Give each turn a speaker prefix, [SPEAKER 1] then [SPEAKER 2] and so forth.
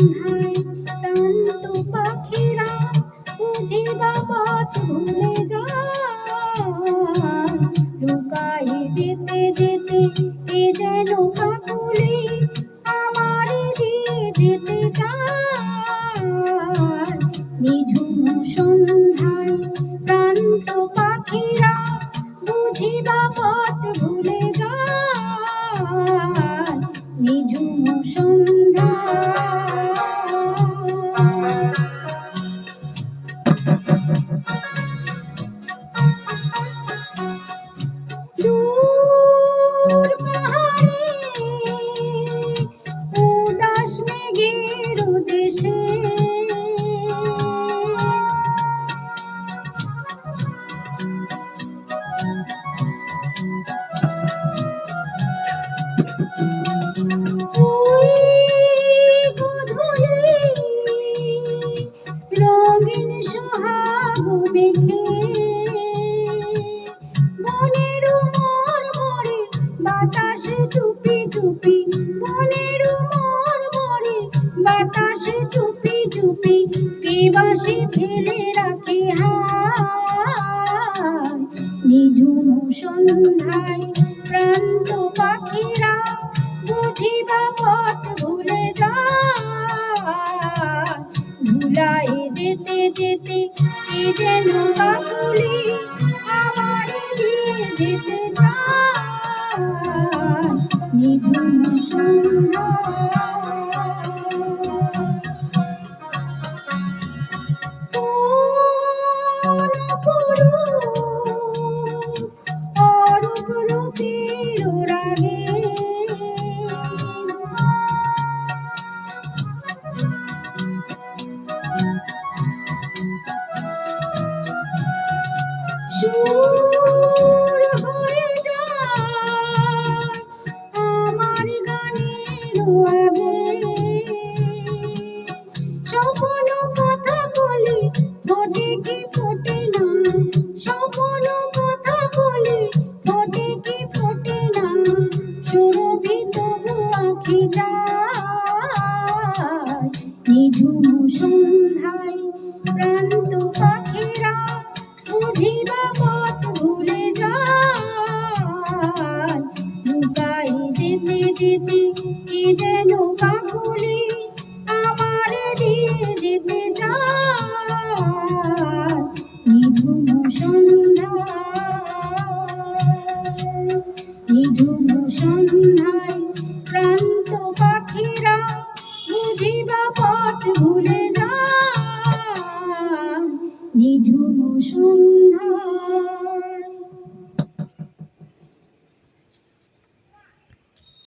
[SPEAKER 1] সন্ধ্যায় প্রান্ত পাখিরা বুঝিবা পথ ভুলে যায়। লুকাই যেতে যেতে কে যেন কাকুলি আমারে দিয়ে যেতে চায়। নিঝুম সন্ধ্যায় প্রান্ত পাখিরা বুঝিবা পথ ভুলে যায়। নিঝুম দূর পাহাড়ে উদাস মেঘের দেশে রঙিন সোহাগ মেঘে বনের মোর মোরে বাতাস চুপি চুপি, বনের মোর মোরে বাতাস চুপি চুপি কে বাসি ফেলে রাখে হায়। নিঝুম সন্ধ্যায় প্রান্ত পাখিরা বুঝিবা পথ ভুলে যায়। ভুলাই যেতে যেতে কে যেন কাকুলি আমারে দিয়ে যেতে চায়। নিঝুম সন্ধ্যা অরূপ রূপের রাগে সুর হয়ে যায় আমার গানের আগে। স্বপ্ন কথা বলি ফোটে কি ফোটে না, স্বপ্ন কথা বলি ফোটে কি ফোটে না, সুরভিত আঁখি যায়। নিঝুম সন্ধ্যায় প্রান্ত পাখিরা বুঝিবা পথ ভুলে যায়। লুকাই যেতে যেতে কে যেন কাকুলি আমারে দিয়ে যেতে চায়। নিঝুম সন্ধ্যায় প্রান্ত পাখিরা বুঝিবা পথ ভুলে যায়। নিঝুম সন্ধ্যা